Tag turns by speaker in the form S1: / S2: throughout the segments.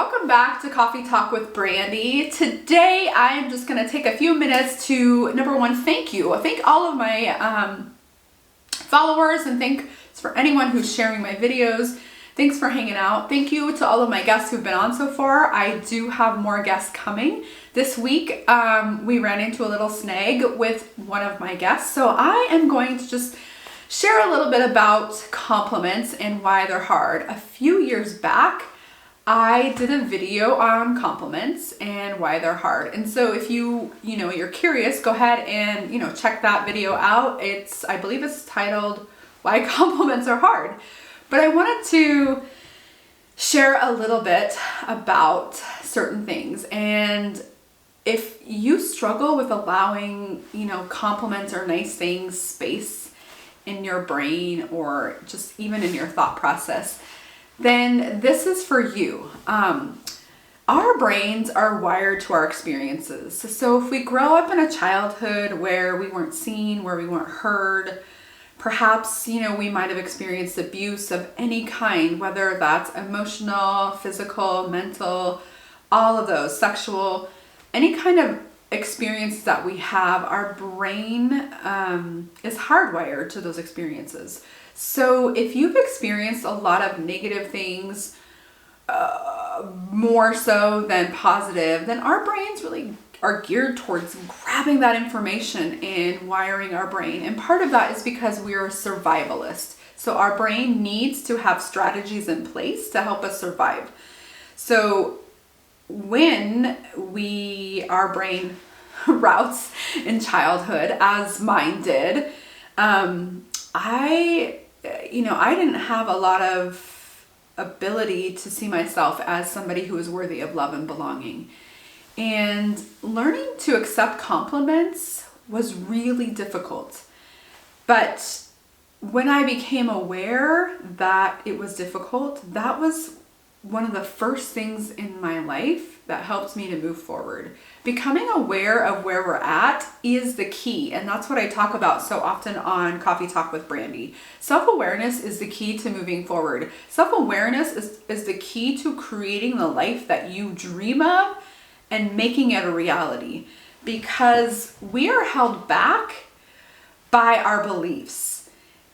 S1: welcome back to Coffee Talk with Brandy. Today I am just going to take a few minutes to, number one, thank you. Thank all of my followers, and thanks for anyone who's sharing my videos. Thanks for hanging out. Thank you to all of my guests who've been on so far. I do have more guests coming. This week we ran into a little snag with one of my guests, so I am going to just share a little bit about compliments and why they're hard. A few years back, I did a video on compliments and why they're hard. And so if you're curious, go ahead and, check that video out. I believe it's titled Why Compliments Are Hard. But I wanted to share a little bit about certain things. And if you struggle with allowing, compliments or nice things space in your brain or just even in your thought process, then this is for you. Our brains are wired to our experiences. So if we grow up in a childhood where we weren't seen, where we weren't heard, perhaps, we might have experienced abuse of any kind, whether that's emotional, physical, mental, all of those, sexual, any kind of experience that we have, our brain is hardwired to those experiences. So if you've experienced a lot of negative things, more so than positive, then our brains really are geared towards grabbing that information and wiring our brain. And part of that is because we're a survivalist. So our brain needs to have strategies in place to help us survive. So when our brain routes in childhood, as mine did, I didn't have a lot of ability to see myself as somebody who was worthy of love and belonging. And learning to accept compliments was really difficult. But when I became aware that it was difficult, that was one of the first things in my life that helped me to move forward. Becoming aware of where we're at is the key. And that's what I talk about so often on Coffee Talk with Brandy. Self-awareness is the key to moving forward. Self-awareness is the key to creating the life that you dream of and making it a reality. Because we are held back by our beliefs,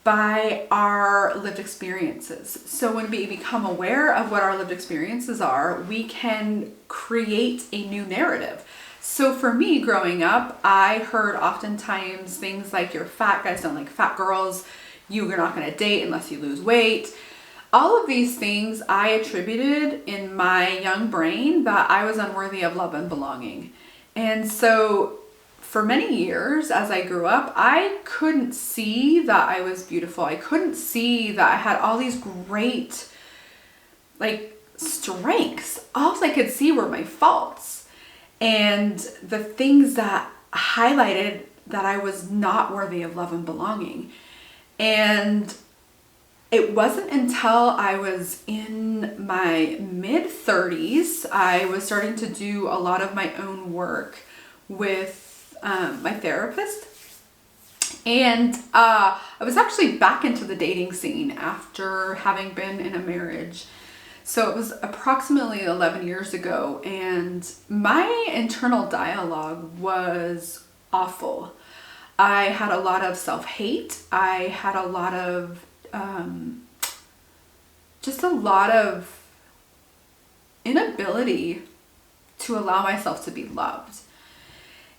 S1: by our lived experiences. So when we become aware of what our lived experiences are, we can create a new narrative. So for me, growing up, I heard oftentimes things like, you're fat, guys don't like fat girls, you're not going to date unless you lose weight. All of these things I attributed in my young brain that I was unworthy of love and belonging. And so for many years, as I grew up, I couldn't see that I was beautiful. I couldn't see that I had all these great, strengths. All I could see were my faults and the things that highlighted that I was not worthy of love and belonging. And it wasn't until I was in my mid-30s, I was starting to do a lot of my own work with my therapist. And I was actually back into the dating scene after having been in a marriage. So it was approximately 11 years ago, and my internal dialogue was awful. I had a lot of self-hate. I had a lot of just a lot of inability to allow myself to be loved.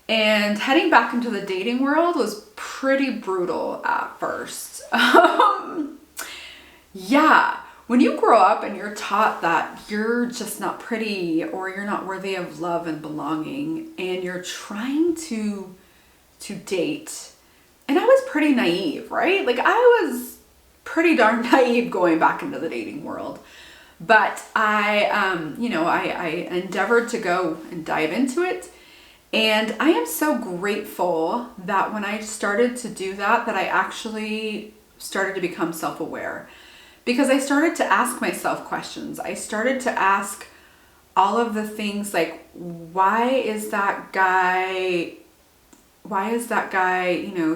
S1: And heading back into the dating world was pretty brutal at first. When you grow up and you're taught that you're just not pretty or you're not worthy of love and belonging, and you're trying to date, and I was pretty naive, right? I was pretty darn naive going back into the dating world. But I endeavored to go and dive into it. And I am so grateful that when I started to do that I actually started to become self-aware. Because I started to ask myself questions. I started to ask all of the things like, why is that guy,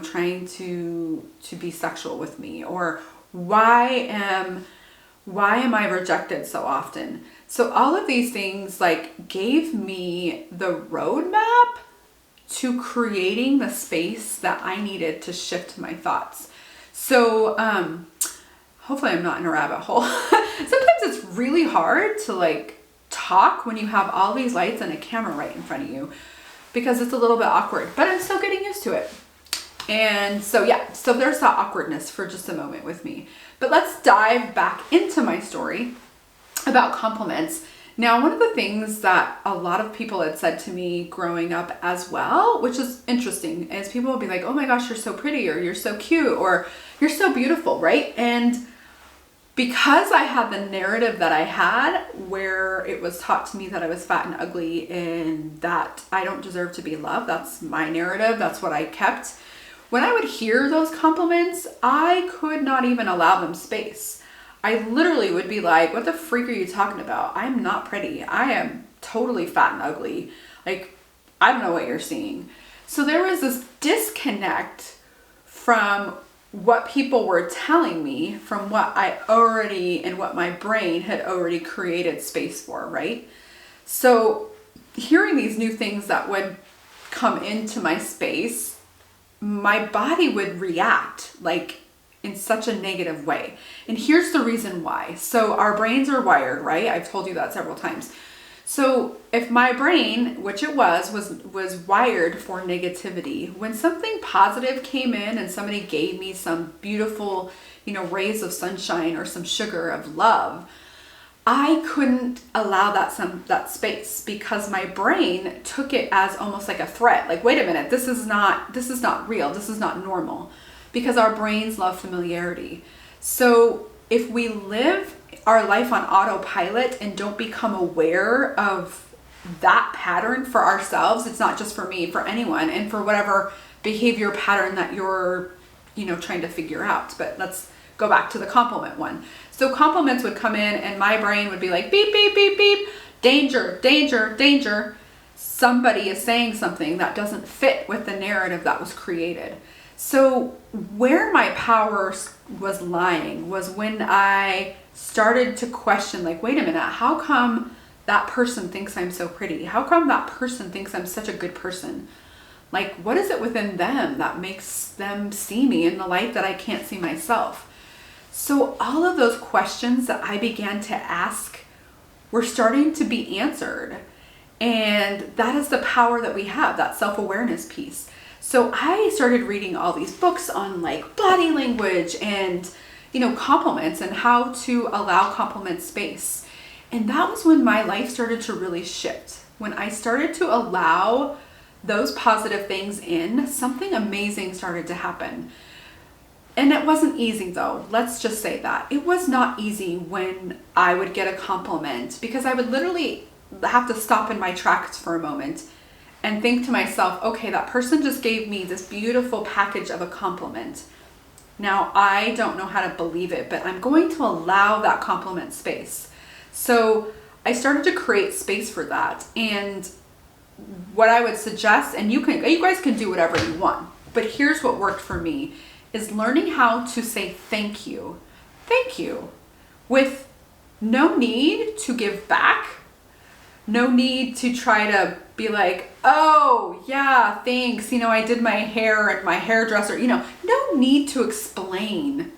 S1: trying to be sexual with me? Or why am Why am I rejected so often? So all of these things like gave me the roadmap to creating the space that I needed to shift my thoughts. So hopefully I'm not in a rabbit hole. Sometimes it's really hard to like talk when you have all these lights and a camera right in front of you, because it's a little bit awkward, but I'm still getting used to it. And so yeah, so there's that awkwardness for just a moment with me. But let's dive back into my story about compliments. Now, one of the things that a lot of people had said to me growing up as well, which is interesting, is people will be like, oh my gosh, you're so pretty, or you're so cute, or you're so beautiful, right? And because I had the narrative that I had, where it was taught to me that I was fat and ugly and that I don't deserve to be loved, that's my narrative, that's what I kept. When I would hear those compliments, I could not even allow them space. I literally would be like, what the freak are you talking about? I'm not pretty. I am totally fat and ugly. Like, I don't know what you're seeing. So there was this disconnect from what people were telling me from what I already and what my brain had already created space for, right? So hearing these new things that would come into my space, my body would react like in such a negative way. And here's the reason why. So our brains are wired, right? I've told you that several times. So if my brain, which it was wired for negativity, when something positive came in and somebody gave me some beautiful, rays of sunshine or some sugar of love, I couldn't allow that space, because my brain took it as almost like a threat. Like, wait a minute, this is not real. This is not normal, because our brains love familiarity. So if we live our life on autopilot and don't become aware of that pattern for ourselves, it's not just for me, for anyone, and for whatever behavior pattern that you're, trying to figure out. But let's go back to the compliment one. So compliments would come in and my brain would be like, beep, beep, beep, beep, danger, danger, danger. Somebody is saying something that doesn't fit with the narrative that was created. So where my power was lying was when I started to question, like, wait a minute, how come that person thinks I'm so pretty? How come that person thinks I'm such a good person? Like, what is it within them that makes them see me in the light that I can't see myself? So all of those questions that I began to ask were starting to be answered. And that is the power that we have, that self-awareness piece. So I started reading all these books on like body language and, compliments and how to allow compliment space. And that was when my life started to really shift. When I started to allow those positive things in, something amazing started to happen. And it wasn't easy though. Let's just say that. It was not easy when I would get a compliment, because I would literally have to stop in my tracks for a moment and think to myself, okay, that person just gave me this beautiful package of a compliment. Now, I don't know how to believe it, but I'm going to allow that compliment space. So I started to create space for that. And what I would suggest, and you guys can do whatever you want, but here's what worked for me, is learning how to say thank you, with no need to give back, no need to try to be like, oh yeah, thanks, I did my hair and my hairdresser, no need to explain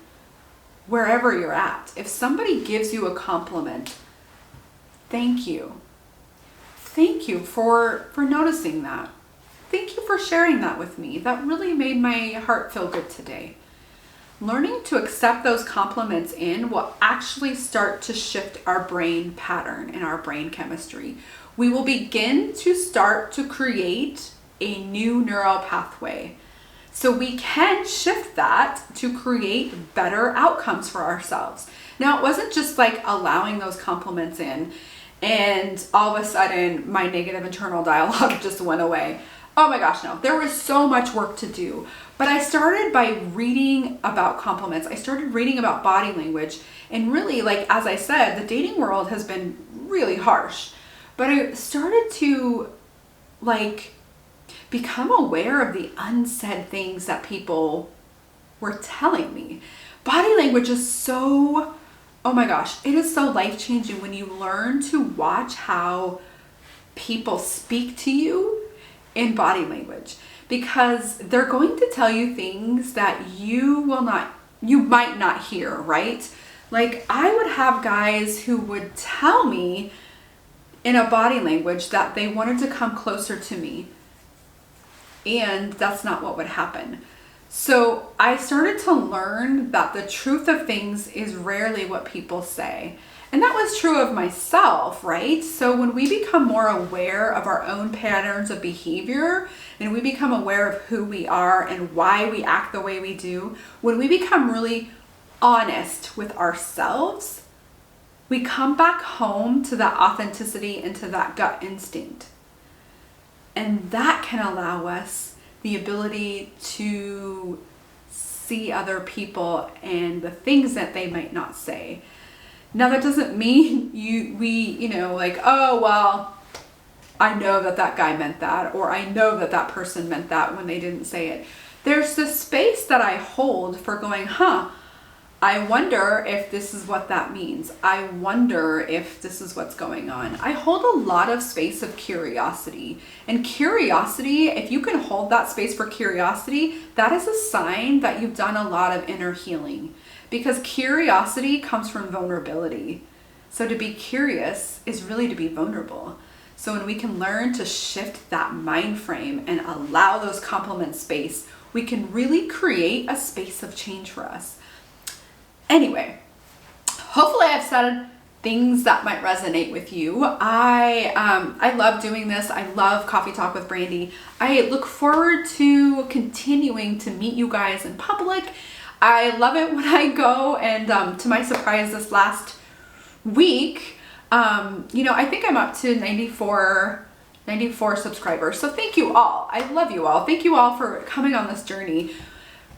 S1: wherever you're at. If somebody gives you a compliment, thank you. Thank you for noticing that. Thank you for sharing that with me. That really made my heart feel good today. Learning to accept those compliments in will actually start to shift our brain pattern and our brain chemistry. We will begin to start to create a new neural pathway. So we can shift that to create better outcomes for ourselves. Now, it wasn't just like allowing those compliments in and all of a sudden my negative internal dialogue just went away. Oh my gosh, no. There was so much work to do. But I started by reading about compliments. I started reading about body language. And really, like, as I said, the dating world has been really harsh. But I started to, become aware of the unsaid things that people were telling me. Body language is so oh my gosh, it is so life-changing when you learn to watch how people speak to you in body language, because they're going to tell you things that you might not hear, right? Like, I would have guys who would tell me in a body language that they wanted to come closer to me, and that's not what would happen. So I started to learn that the truth of things is rarely what people say. And that was true of myself, right? So when we become more aware of our own patterns of behavior, and we become aware of who we are and why we act the way we do, when we become really honest with ourselves, we come back home to that authenticity and to that gut instinct. And that can allow us the ability to see other people and the things that they might not say. Now, that doesn't mean like, oh, well, I know that guy meant that, or I know that person meant that when they didn't say it. There's this space that I hold for going, I wonder if this is what that means. I wonder if this is what's going on. I hold a lot of space of curiosity. And curiosity, if you can hold that space for curiosity, that is a sign that you've done a lot of inner healing. Because curiosity comes from vulnerability. So to be curious is really to be vulnerable. So when we can learn to shift that mind frame and allow those compliments space, we can really create a space of change for us. Anyway, hopefully I've said things that might resonate with you. I love doing this. I love Coffee Talk with Brandy. I look forward to continuing to meet you guys in public. I love it when I go, and to my surprise this last week, I think I'm up to 94 subscribers. So thank you all. I love you all. Thank you all for coming on this journey.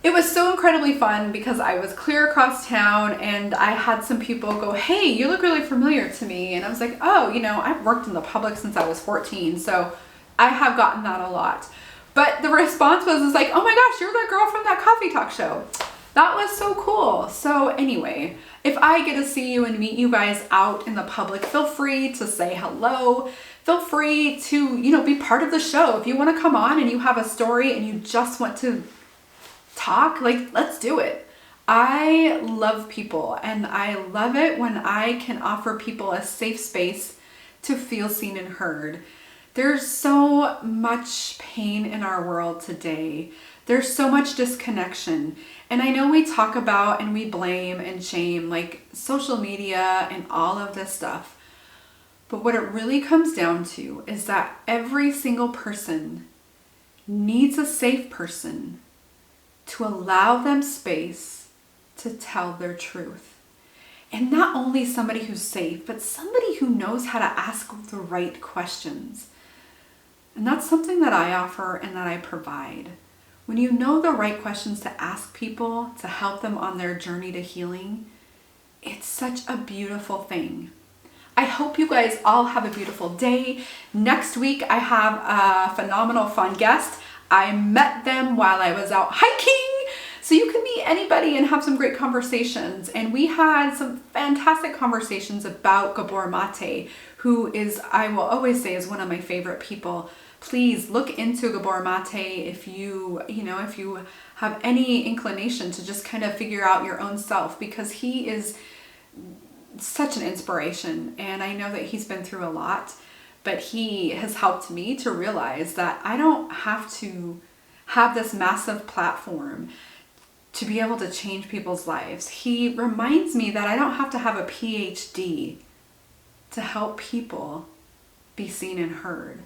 S1: It was so incredibly fun because I was clear across town and I had some people go, hey, you look really familiar to me. And I was like, oh, I've worked in the public since I was 14. So I have gotten that a lot. But the response was like, oh my gosh, you're the girl from that Coffee Talk show. That was so cool. So anyway, if I get to see you and meet you guys out in the public, feel free to say hello. Feel free to, be part of the show. If you want to come on and you have a story and you just want to talk, let's do it. I love people, and I love it when I can offer people a safe space to feel seen and heard. There's so much pain in our world today. There's so much disconnection. And I know we talk about and we blame and shame like social media and all of this stuff. But what it really comes down to is that every single person needs a safe person to allow them space to tell their truth. And not only somebody who's safe, but somebody who knows how to ask the right questions. And that's something that I offer and that I provide. When you know the right questions to ask people to help them on their journey to healing, it's such a beautiful thing. I hope you guys all have a beautiful day. Next week, I have a phenomenal fun guest. I met them while I was out hiking. So you can meet anybody and have some great conversations. And we had some fantastic conversations about Gabor Mate, who is, I will always say, is one of my favorite people. Please look into Gabor Mate if you have any inclination to just kind of figure out your own self, because he is such an inspiration. And I know that he's been through a lot. But he has helped me to realize that I don't have to have this massive platform to be able to change people's lives. He reminds me that I don't have to have a PhD to help people be seen and heard.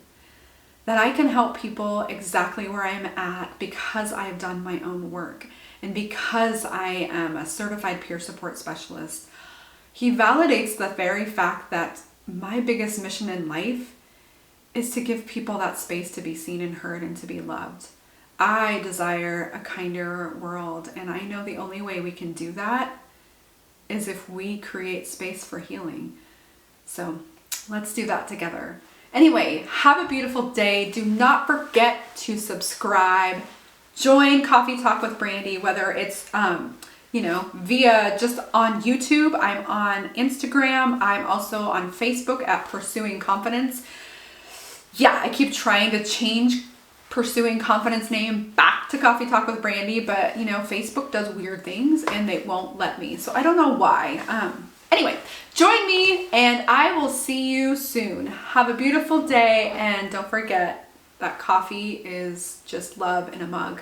S1: That I can help people exactly where I'm at because I've done my own work and because I am a certified peer support specialist. He validates the very fact that my biggest mission in life is to give people that space to be seen and heard and to be loved. I desire a kinder world, and I know the only way we can do that is if we create space for healing. So let's do that together. Anyway, have a beautiful day. Do not forget to subscribe. Join Coffee Talk with Brandy, whether it's via just on YouTube. I'm on Instagram. I'm also on Facebook at Pursuing Confidence. Yeah, I keep trying to change Pursuing Confidence name back to Coffee Talk with Brandy, but Facebook does weird things and they won't let me. So I don't know why. Anyway, join me and I will see you soon. Have a beautiful day, and don't forget that coffee is just love in a mug.